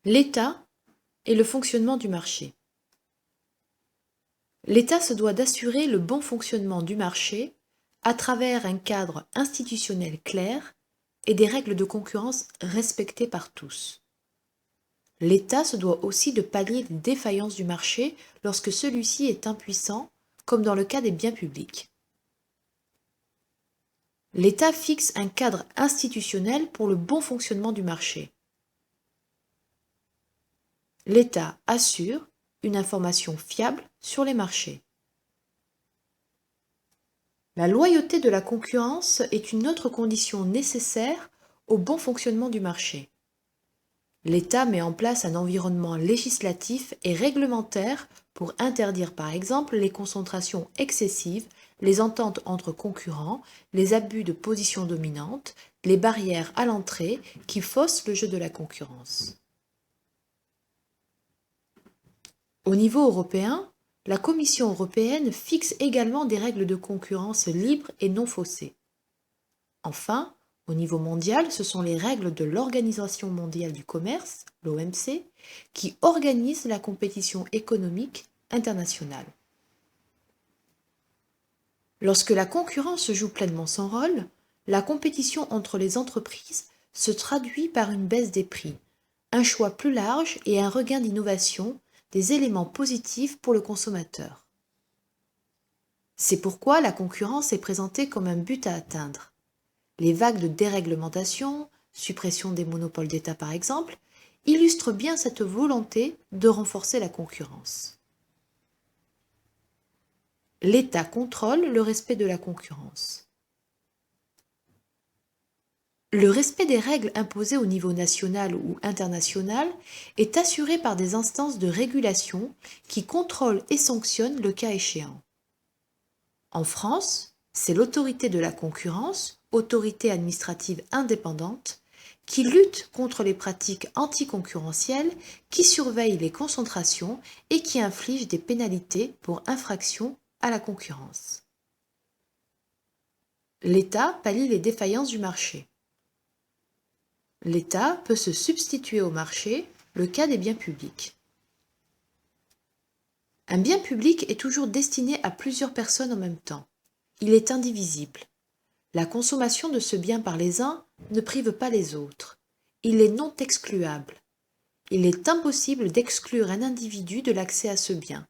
L'État et le fonctionnement du marché. L'État se doit d'assurer le bon fonctionnement du marché à travers un cadre institutionnel clair et des règles de concurrence respectées par tous. L'État se doit aussi de pallier les défaillances du marché lorsque celui-ci est impuissant, comme dans le cas des biens publics. L'État fixe un cadre institutionnel pour le bon fonctionnement du marché. L'État assure une information fiable sur les marchés. La loyauté de la concurrence est une autre condition nécessaire au bon fonctionnement du marché. L'État met en place un environnement législatif et réglementaire pour interdire par exemple les concentrations excessives, les ententes entre concurrents, les abus de position dominante, les barrières à l'entrée qui faussent le jeu de la concurrence. Au niveau européen, la Commission européenne fixe également des règles de concurrence libres et non faussées. Enfin, au niveau mondial, ce sont les règles de l'Organisation mondiale du commerce, l'OMC, qui organisent la compétition économique internationale. Lorsque la concurrence joue pleinement son rôle, la compétition entre les entreprises se traduit par une baisse des prix, un choix plus large et un regain d'innovation, des éléments positifs pour le consommateur. C'est pourquoi la concurrence est présentée comme un but à atteindre. Les vagues de déréglementation, suppression des monopoles d'État par exemple, illustrent bien cette volonté de renforcer la concurrence. L'État contrôle le respect de la concurrence. Le respect des règles imposées au niveau national ou international est assuré par des instances de régulation qui contrôlent et sanctionnent le cas échéant. En France, c'est l'autorité de la concurrence, autorité administrative indépendante, qui lutte contre les pratiques anticoncurrentielles, qui surveille les concentrations et qui inflige des pénalités pour infraction à la concurrence. L'État pallie les défaillances du marché. L'État peut se substituer au marché, le cas des biens publics. Un bien public est toujours destiné à plusieurs personnes en même temps. Il est indivisible. La consommation de ce bien par les uns ne prive pas les autres. Il est non excluable. Il est impossible d'exclure un individu de l'accès à ce bien.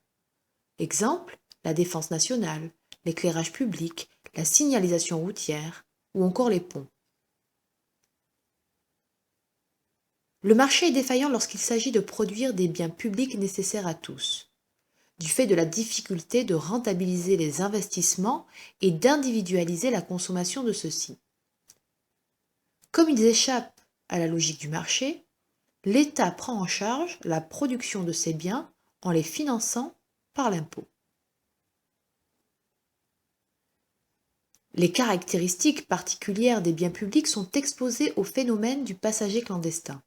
Exemple, la défense nationale, l'éclairage public, la signalisation routière ou encore les ponts. Le marché est défaillant lorsqu'il s'agit de produire des biens publics nécessaires à tous, du fait de la difficulté de rentabiliser les investissements et d'individualiser la consommation de ceux-ci. Comme ils échappent à la logique du marché, l'État prend en charge la production de ces biens en les finançant par l'impôt. Les caractéristiques particulières des biens publics sont exposées au phénomène du passager clandestin.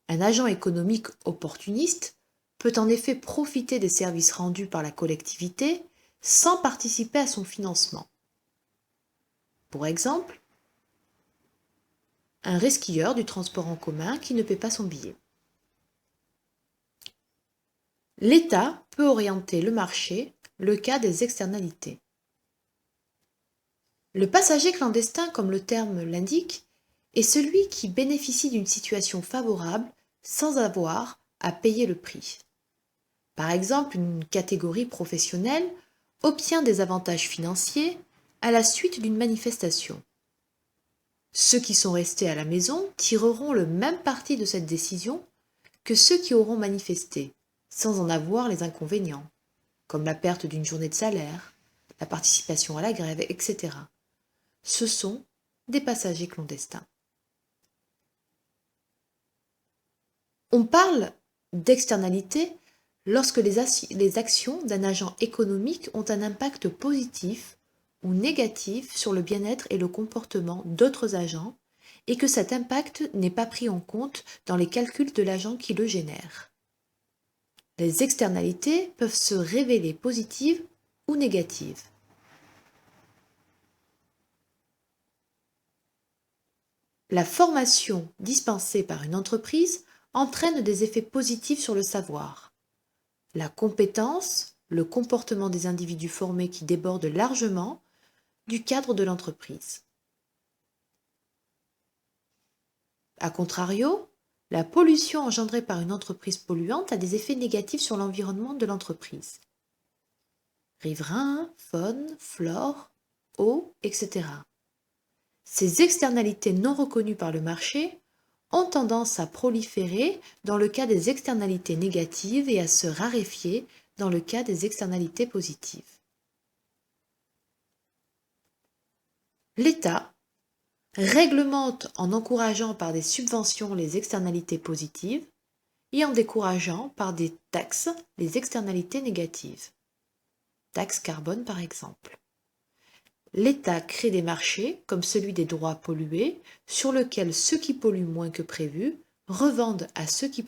Un agent économique opportuniste peut en effet profiter des services rendus par la collectivité sans participer à son financement. Pour exemple, un resquilleur du transport en commun qui ne paie pas son billet. L'État peut orienter le marché, le cas des externalités. Le passager clandestin, comme le terme l'indique, est celui qui bénéficie d'une situation favorable sans avoir à payer le prix. Par exemple, une catégorie professionnelle obtient des avantages financiers à la suite d'une manifestation. Ceux qui sont restés à la maison tireront le même parti de cette décision que ceux qui auront manifesté, sans en avoir les inconvénients, comme la perte d'une journée de salaire, la participation à la grève, etc. Ce sont des passagers clandestins. On parle d'externalité lorsque les actions d'un agent économique ont un impact positif ou négatif sur le bien-être et le comportement d'autres agents et que cet impact n'est pas pris en compte dans les calculs de l'agent qui le génère. Les externalités peuvent se révéler positives ou négatives. La formation dispensée par une entreprise entraînent des effets positifs sur le savoir. La compétence, le comportement des individus formés qui débordent largement du cadre de l'entreprise. A contrario, la pollution engendrée par une entreprise polluante a des effets négatifs sur l'environnement de l'entreprise. Riverains, faune, flore, eau, etc. Ces externalités non reconnues par le marché ont tendance à proliférer dans le cas des externalités négatives et à se raréfier dans le cas des externalités positives. L'État réglemente en encourageant par des subventions les externalités positives et en décourageant par des taxes les externalités négatives. Taxe carbone par exemple. L'État crée des marchés, comme celui des droits pollués, sur lequel ceux qui polluent moins que prévu revendent à ceux qui